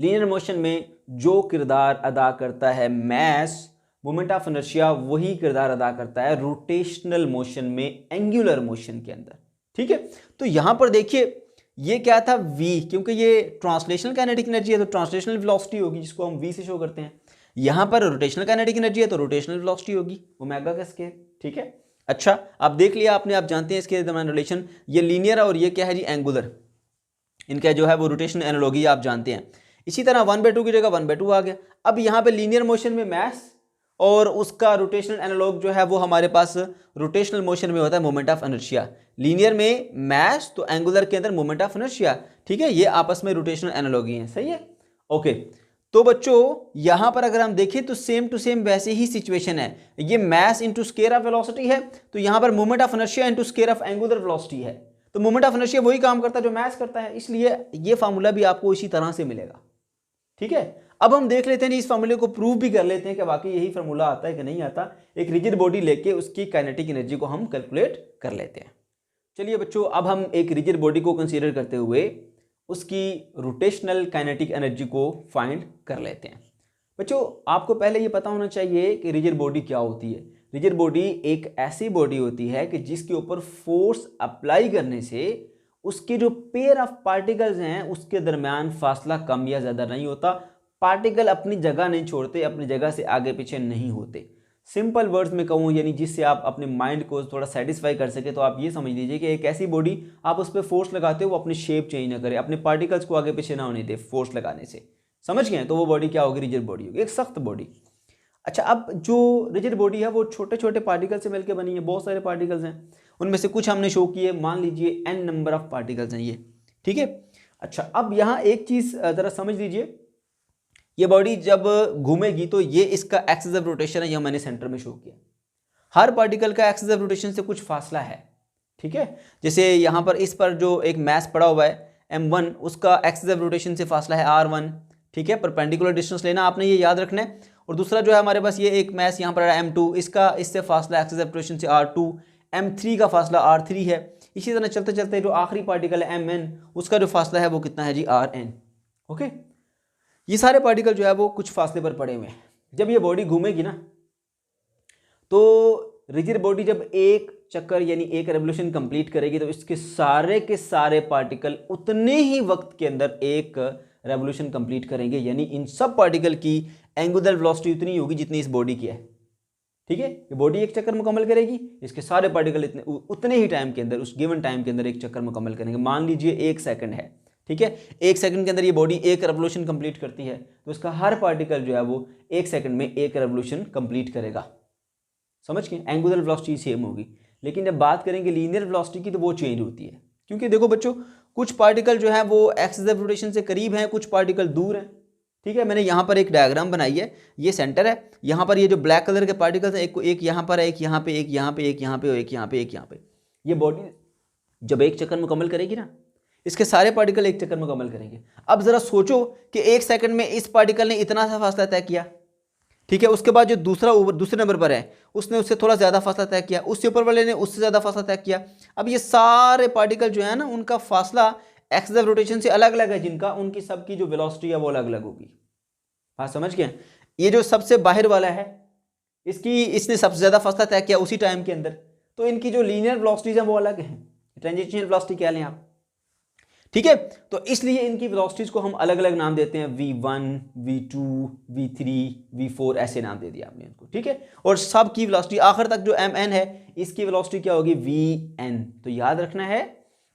Linear motion में जो किरदार अदा करता है मैस मोमेंट ऑफ इनर्शिया, वही किरदार अदा करता है रोटेशनल मोशन में एंगुलर मोशन के अंदर। ठीक है, तो यहां पर देखिए ये क्या था v, क्योंकि ये ट्रांसलेशनल काइनेटिक एनर्जी है तो ट्रांसलेशनल वेलोसिटी होगी जिसको हम v से शो करते हैं। यहां पर रोटेशनल काइनेटिक एनर्जी है तो रोटेशनल वेलोसिटी होगी ओमेगा का स्केयर। ठीक है, अच्छा आप देख लिया आपने, आप जानते हैं इसके दरमियान रिलेशन, ये लीनियर है और ये क्या है जी एंगुलर, इनका जो है वो रोटेशनल एनालॉजी आप जानते हैं। इसी तरह 1/2 की जगह 1/2 आ गया। अब यहाँ पे लीनियर मोशन में मैस और उसका रोटेशनल एनालॉग जो है वो हमारे पास रोटेशनल मोशन में होता है मोमेंट ऑफ इनर्शिया। लीनियर में मैस तो एंगुलर के अंदर मोमेंट ऑफ इनर्शिया। ठीक है, ये आपस में रोटेशनल एनालॉगी हैं, सही है। ओके, तो बच्चों यहां पर अगर हम देखें तो सेम टू सेम वैसे ही सिचुएशन है, ये mass into square of velocity है तो यहां पर moment of inertia into square of angular velocity है, तो मोमेंट ऑफ इनर्शिया वही काम करता है जो मैस करता है, इसलिए ये फार्मूला भी आपको इसी तरह से मिलेगा। ठीक है, अब हम देख लेते हैं इस फार्मूले को प्रूव भी कर लेते हैं कि वाकई यही फार्मूला आता है कि नहीं आता। एक रिजिड बॉडी लेके उसकी काइनेटिक एनर्जी को हम कैलकुलेट कर लेते हैं। चलिए बच्चों, अब हम एक रिजिड बॉडी को कंसीडर करते हुए उसकी रोटेशनल काइनेटिक एनर्जी को फाइंड कर लेते हैं। बच्चों आपको पहले ये पता होना चाहिए कि रिजिड बॉडी क्या होती है। रिजिड बॉडी एक ऐसी बॉडी होती है कि जिसके ऊपर फोर्स अप्लाई करने से उसके जो पेयर ऑफ पार्टिकल्स हैं उसके दरमियान फासला कम या ज़्यादा नहीं होता, पार्टिकल अपनी जगह नहीं छोड़ते, अपनी जगह से आगे पीछे नहीं होते। सिंपल वर्ड्स में कहूँ यानी जिससे आप अपने माइंड को थोड़ा सेटिस्फाई कर सके तो आप ये समझ लीजिए कि एक ऐसी बॉडी आप उस पर फोर्स लगाते हो वो अपनी शेप चेंज ना करे, अपने पार्टिकल्स को आगे पीछे ना होने दे फोर्स लगाने से, समझ गए। तो वो बॉडी क्या होगी, रिजिड बॉडी होगी, एक सख्त बॉडी। अच्छा, अब जो रिजिड बॉडी है वो छोटे छोटे पार्टिकल से मिलकर बनी है, बहुत सारे पार्टिकल्स हैं, उनमें से कुछ हमने शो किए, मान लीजिए n नंबर ऑफ पार्टिकल्स हैं ये। ठीक है, अच्छा अब यहाँ एक चीज़ ज़रा समझ लीजिए, ये बॉडी जब घूमेगी तो ये इसका एक्सिस ऑफ रोटेशन है, यह मैंने सेंटर में शो किया। हर पार्टिकल का एक्सिस ऑफ रोटेशन से कुछ फासला है। ठीक है, जैसे यहाँ पर इस पर जो एक मास पड़ा हुआ है m1, उसका एक्सिस ऑफ रोटेशन से फासला है r1। ठीक है, परपेंडिकुलर डिस्टेंस लेना आपने ये याद रखना है। और दूसरा जो है हमारे पास ये एक मास यहाँ पर है m2, इसका इससे फासला एक्सिस ऑफ रोटेशन से r2, m3 का फासला r3 है। इसी तरह चलते चलते जो आखिरी पार्टिकल है mn, उसका जो फासला है वो कितना है जी rn। ओके, ये सारे पार्टिकल जो है वो कुछ फासले पर पड़े हुए हैं। जब ये बॉडी घूमेगी ना तो रिजिड बॉडी जब एक चक्कर यानी एक रेवोल्यूशन कंप्लीट करेगी तो इसके सारे के सारे पार्टिकल उतने ही वक्त के अंदर एक रेवोल्यूशन कंप्लीट करेंगे, यानी इन सब पार्टिकल की एंगुलर वेलोसिटी उतनी होगी जितनी इस बॉडी की है। ठीक है, ये बॉडी एक चक्कर मुकम्मल करेगी, इसके सारे पार्टिकल उतने ही टाइम के अंदर, उस गिवन टाइम के अंदर एक चक्कर मुकम्मल करेंगे। मान लीजिए 1 सेकंड है, ठीक है, 1 सेकंड के अंदर ये बॉडी एक रेवोल्यूशन कंप्लीट करती है तो इसका हर पार्टिकल जो है वो 1 सेकंड में एक रेवोल्यूशन कंप्लीट करेगा, समझ गए। एंगुलर वेलोसिटी सेम होगी, लेकिन जब बात करेंगे लीनियर वेलोसिटी की तो वो चेंज होती है, क्योंकि देखो बच्चों कुछ पार्टिकल जो है वो एक्सिस ऑफ रोटेशन से करीब हैं, कुछ पार्टिकल दूर हैं। ठीक है, मैंने यहाँ पर एक डायग्राम बनाई है, ये सेंटर है, यहाँ पर ये जो ब्लैक कलर के पार्टिकल्स हैं एक यहाँ पर है, एक यहाँ पे, एक यहाँ पे, एक यहाँ पे, एक यहाँ पे, एक यहाँ पे। ये बॉडी जब एक चक्कर मुकम्मल करेगी ना, इसके सारे पार्टिकल एक चक्कर मुकम्मल करेंगे। अब जरा सोचो कि 1 सेकंड में इस पार्टिकल ने इतना सा फासला तय किया, ठीक है, उसके बाद जो दूसरे नंबर पर है उसने उससे थोड़ा ज़्यादा फासला तय किया, उससे ऊपर वाले ने उससे ज़्यादा फासला तय किया। अब ये सारे पार्टिकल जो है ना उनका फासला एक्सिस ऑफ रोटेशन से अलग अलग है, जिनका उनकी सबकी जो वेलोसिटी है वो अलग अलग होगी। हाँ समझ गए। ये जो सबसे बाहर वाला है इसने सबसे ज़्यादा फासला तय किया उसी टाइम के अंदर, तो इनकी जो लीनियर वेलोसिटीज हैं वो अलग हैं, टेंजेंशियल वेलोसिटी कह लें आप। ठीक है, तो इसलिए इनकी वेलोसिटीज को हम अलग अलग नाम देते हैं, v1, v2, v3, v4 ऐसे नाम दे दिया आपने इनको। ठीक है, और सब की वेलोसिटी आखिर तक जो mn है इसकी वेलोसिटी क्या होगी, vn। तो याद रखना है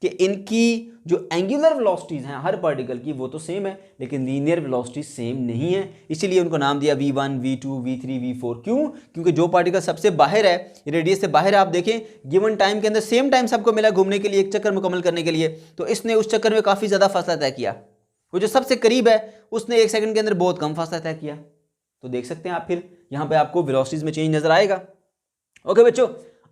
कि इनकी जो एंगुलर वेलोसिटीज हैं हर पार्टिकल की वो तो सेम है, लेकिन लीनियर वेलोसिटी सेम नहीं है, इसीलिए उनको नाम दिया v1, v2, v3, v4। क्यों? क्योंकि जो पार्टिकल सबसे बाहर है, रेडियस से बाहर है, आप देखें गिवन टाइम के अंदर सेम टाइम सबको मिला घूमने के लिए, एक चक्कर मुकम्मल करने के लिए, तो इसने उस चक्कर में काफ़ी ज़्यादा फासला तय किया। वो जो सबसे करीब है उसने 1 सेकंड के अंदर बहुत कम फासला तय किया। तो देख सकते हैं आप, फिर यहाँ पर आपको वेलोसिटीज में चेंज नजर आएगा। ओके बच्चों,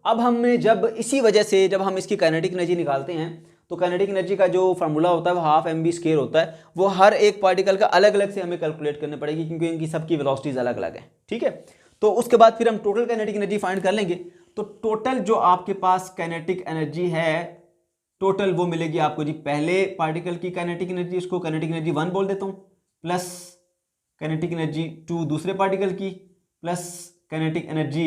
अब हमने जब इसी वजह से जब हम इसकी काइनेटिक एनर्जी निकालते हैं तो काइनेटिक एनर्जी का जो फार्मूला होता है वो हाफ mv² होता है, वो हर एक पार्टिकल का अलग अलग से हमें कैलकुलेट करनी पड़ेगी क्योंकि इनकी सबकी वेलोसिटीज अलग अलग है। ठीक है, तो उसके बाद फिर हम टोटल काइनेटिक एनर्जी फाइंड कर लेंगे। तो टोटल जो आपके पास काइनेटिक एनर्जी है टोटल वो मिलेगी आपको जी, पहले पार्टिकल की काइनेटिक एनर्जी, उसको काइनेटिक एनर्जी 1 बोल देता हूँ, प्लस काइनेटिक एनर्जी 2 दूसरे पार्टिकल की, प्लस काइनेटिक एनर्जी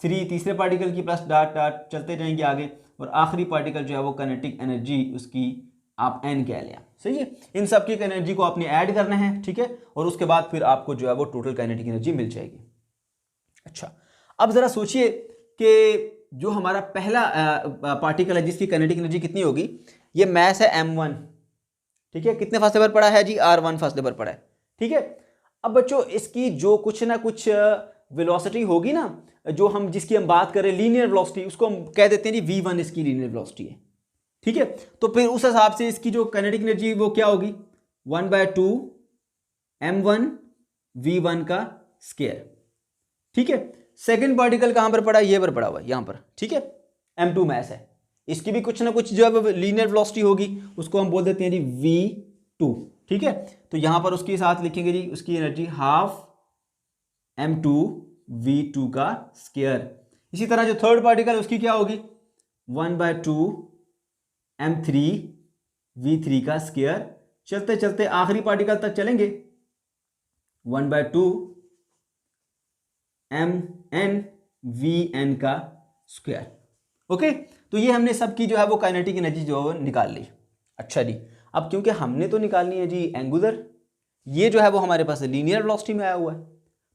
3 तीसरे पार्टिकल की, प्लस डॉट डॉट चलते जाएंगे आगे, और आखिरी पार्टिकल जो है वो काइनेटिक एनर्जी उसकी आप n कह लिया। सही है, इन सब की एनर्जी को आपने ऐड करना है, ठीक है, और उसके बाद फिर आपको जो है वो टोटल काइनेटिक एनर्जी मिल जाएगी। अच्छा, अब जरा सोचिए कि जो हमारा पहला पार्टिकल है जिसकी काइनेटिक एनर्जी कितनी होगी, ये मास है m1, ठीक है, कितने फासले पर पड़ा है जी, r1 फासले पर पड़ा है, ठीक है। अब बच्चों इसकी जो कुछ ना कुछ वेलोसिटी होगी ना, जो हम जिसकी हम बात करें लीनियर वेलोसिटी, उसको हम कह देते हैं जी v1 इसकी लीनियर वेलोसिटी है, ठीक है। तो फिर उस हिसाब से इसकी जो काइनेटिक एनर्जी वो क्या होगी, 1/2 m1 v1 का स्क्वायर, ठीक है। सेकंड पार्टिकल कहां पर पड़ा है, ये पर पड़ा हुआ है यहां पर, ठीक है, m2 मास है, इसकी भी कुछ ना कुछ जो है लीनियर वेलोसिटी होगी, उसको हम बोल देते हैं जी v2, ठीक है। तो यहां पर उसके साथ लिखेंगे जी उसकी एनर्जी हाफ m2 v2 का स्क्वायर। इसी तरह जो थर्ड पार्टिकल उसकी क्या होगी, 1/2 m3 v3 का स्क्वायर। चलते चलते आखिरी पार्टिकल तक चलेंगे, 1/2 mn vn का स्क्वायर। ओके, तो ये हमने सबकी जो है वो काइनेटिक एनर्जी जो है निकाल ली। अच्छा जी, अब क्योंकि हमने तो निकालनी है जी एंगुलर, ये जो है वो हमारे पास लीनियर वेलोसिटी में आया हुआ है,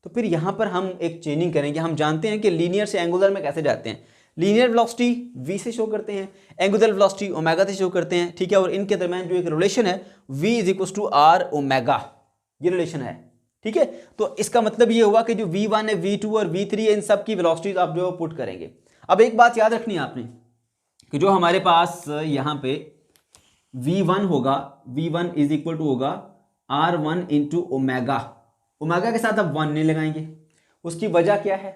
तो फिर यहाँ पर हम एक चेंजिंग करेंगे। हम जानते हैं कि लीनियर से एंगुलर में कैसे जाते हैं, लीनियर वेलोसिटी v से शो करते हैं, एंगुलर वेलोसिटी ओमेगा से शो करते हैं, ठीक है। और इनके दरमियान जो एक रिलेशन है v = r ओमेगा, ये रिलेशन है, ठीक है। तो इसका मतलब ये हुआ कि जो v1 है, v2 और v3 है, इन सब की वेलोसिटीज आप जो पुट करेंगे। अब एक बात याद रखनी है आपने कि जो हमारे पास यहाँ पे v1 होगा, v1 = होगा r1 × ओमेगा, ओमेगा के साथ आप 1 नहीं लगाएंगे। उसकी वजह क्या है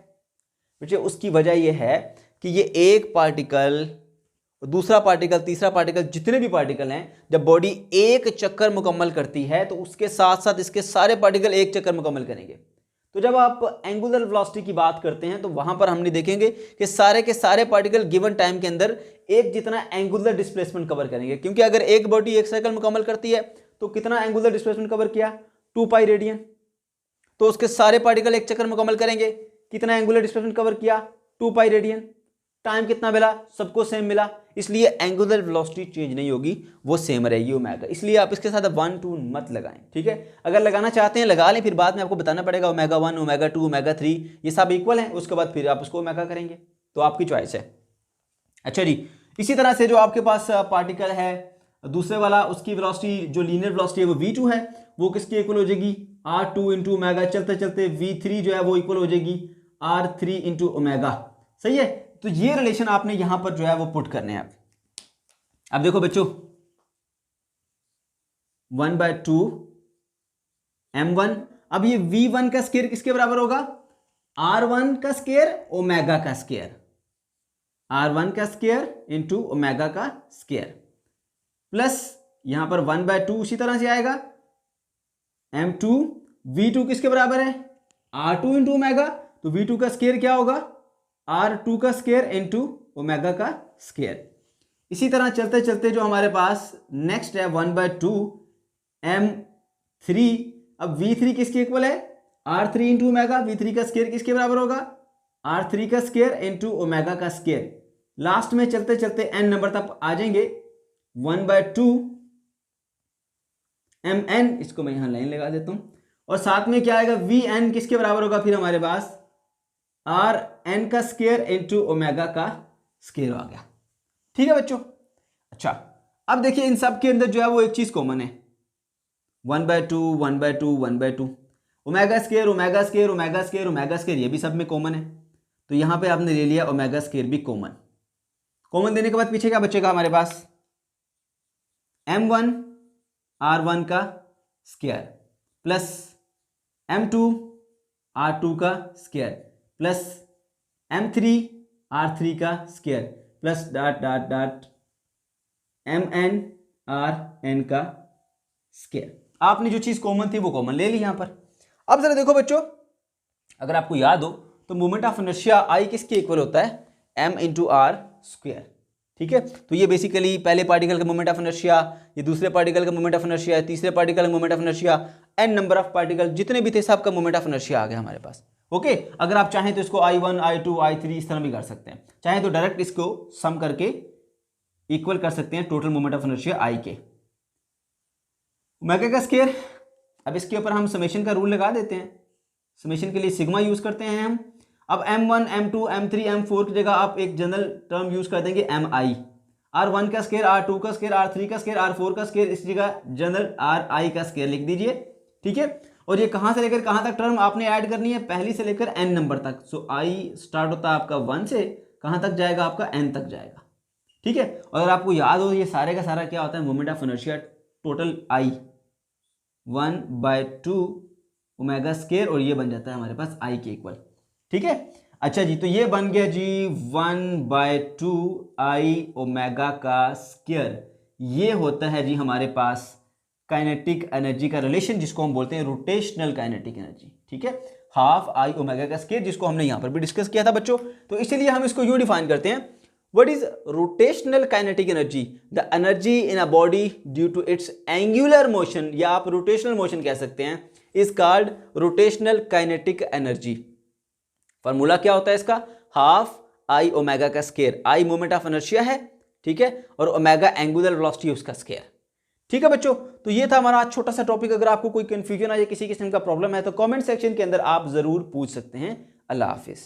बच्चे, उसकी वजह यह है कि ये एक पार्टिकल, दूसरा पार्टिकल, तीसरा पार्टिकल, जितने भी पार्टिकल हैं, जब बॉडी एक चक्कर मुकम्मल करती है तो उसके साथ साथ इसके सारे पार्टिकल एक चक्कर मुकम्मल करेंगे। तो जब आप एंगुलर वेलोसिटी की बात करते हैं तो वहां पर हमने देखेंगे कि सारे के सारे पार्टिकल गिवन टाइम के अंदर एक जितना एंगुलर डिस्प्लेसमेंट कवर करेंगे, क्योंकि अगर एक बॉडी एक साइकिल मुकम्मल करती है तो कितना एंगुलर डिस्प्लेसमेंट कवर किया, 2π रेडियन। तो उसके सारे पार्टिकल एक चक्कर मुकम्मल करेंगे, कितना एंगुलर डिस्प्लेसमेंट कवर किया, 2π रेडियन। टाइम कितना मिला, सबको सेम मिला, इसलिए एंगुलर वेलोसिटी चेंज नहीं होगी, वो सेम रहेगी ओमेगा। इसलिए आप इसके साथ 1 2 मत लगाएं, ठीक है। अगर लगाना चाहते हैं लगा लें, फिर बाद में आपको बताना पड़ेगा ओमेगा 1 ओमेगा 2 ओमेगा 3 ये सब इक्वल हैं, उसके बाद फिर आप उसको ओमेगा करेंगे, तो आपकी चॉइस है। अच्छा जी, इसी तरह से जो आपके पास पार्टिकल है दूसरे वाला, उसकी वेलोसिटी जो लीनियर वेलोसिटी है वो v2 है, वो किसकी इक्वल हो जाएगी, r2 × ओमेगा। चलते चलते v3 जो है वो इक्वल हो जाएगी r3 × ओमेगा। सही है, तो ये रिलेशन आपने यहां पर जो है वो पुट करने हैं। अब देखो बच्चों, 1/2 m1, अब ये v1 का स्क्वायर किसके बराबर होगा, r1 का स्क्वायर ओमेगा का स्क्वायर, r1 का स्क्वायर × ओमेगा का स्क्वायर, प्लस यहां पर 1/2 उसी तरह से आएगा m2, v2 किसके बराबर है, r2 × ओमेगा, तो v2 का स्क्वायर क्या होगा, r2 का स्क्वायर × ओमेगा का स्क्वायर। इसी तरह चलते चलते जो हमारे पास नेक्स्ट है 1/2 m3, अब v3 किसके इक्वल है, r3 × ओमेगा, v3 का स्क्वायर किसके बराबर होगा, r3 का स्क्वायर × ओमेगा का स्क्वायर। लास्ट में चलते चलते n नंबर तक आ जाएंगे, 1/2 mn, इसको मैं यहां लाइन लगा देता हूं, और साथ में क्या आएगा, vn किसके बराबर होगा, फिर हमारे पास rn का स्क्वायर × ओमेगा का स्क्वायर आ गया, ठीक है बच्चों। अच्छा, अब देखिए इन सब के अंदर जो है वो एक चीज कॉमन है, 1/2 1/2 1/2, omega square omega square omega square omega square, ये भी सब में कॉमन है। तो यहां पे आपने ले लिया ओमेगा स्क्वायर भी कॉमन। कॉमन देने के बाद पीछे क्या बचेगा हमारे पास, m1 r1 का स्क्वायर प्लस m2 r2 का स्क्वायर प्लस m3 r3 का square plus dot dot dot mn rn का स्क्वायर। आपने जो चीज कॉमन थी वो कॉमन ले ली यहां पर। अब जरा देखो बच्चों, अगर आपको याद हो तो मोमेंट ऑफ इनर्शिया I किसके इक्वल होता है, m × r स्क्वायर। ठीक है। तो ये बेसिकली पहले पार्टिकल का मोमेंट ऑफ इनर्शिया, ये दूसरे पार्टिकल का मोमेंट ऑफ इनर्शिया, तीसरे पार्टिकल का moment of inertia, n number of particle जितने भी थे सबका मोमेंट ऑफ इनर्शिया आ गया हमारे पास। ओके, अगर आप चाहें तो इसको I1, I2, I3 इस तरह भी कर सकते हैं, चाहें तो डायरेक्ट इसको सम करके इक्वल कर सकते हैं total moment of inertia I के ओमेगा का स्क्वायर। अब इसके ऊपर हम समेशन का रूल लगा देते हैं, समेशन के लिए सिग्मा यूज करते हैं हम। अब M1, M2, M3, M4 की जगह आप एक जनरल टर्म यूज कर देंगे MI, R1 का स्क्वायर, R2 का स्क्वायर, R3 का स्क्वायर, R4 का स्क्वायर, इस जगह जनरल RI का स्क्वायर लिख दीजिए, ठीक है। और ये कहाँ से लेकर कहाँ तक टर्म आपने ऐड करनी है, पहली से लेकर n नंबर तक। सो I स्टार्ट होता है आपका 1 से, कहाँ तक जाएगा आपका n तक जाएगा, ठीक है। और अगर आपको याद हो ये सारे का सारा क्या होता है, moment of inertia total I 1/2 omega square, और ये बन जाता है हमारे पास I के इक्वल, ठीक है। अच्छा जी, तो ये बन गया जी 1/2 I ओमेगा का स्क्वायर। ये होता है जी हमारे पास काइनेटिक एनर्जी का रिलेशन, जिसको हम बोलते हैं रोटेशनल काइनेटिक एनर्जी, ठीक है। हाफ I ओमेगा का स्क्वायर, जिसको हमने यहां पर भी डिस्कस किया था बच्चों। तो इसलिए हम इसको यूं डिफाइन करते हैं, what is rotational kinetic energy, the energy in a body due to its angular motion, या आप रोटेशनल मोशन कह सकते हैं, is called rotational kinetic energy. Formula क्या होता है इसका, हाफ I ओमेगा का square, I moment of inertia है, ठीक है, और ओमेगा एंगुलर वेलोसिटी उसका स्क्वायर, ठीक है बच्चों। तो ये था हमारा आज छोटा सा टॉपिक। अगर आपको कोई कंफ्यूजन आ या किसी किस्म का प्रॉब्लम है तो कमेंट सेक्शन के अंदर आप जरूर पूछ सकते हैं। अल्लाह हाफिज।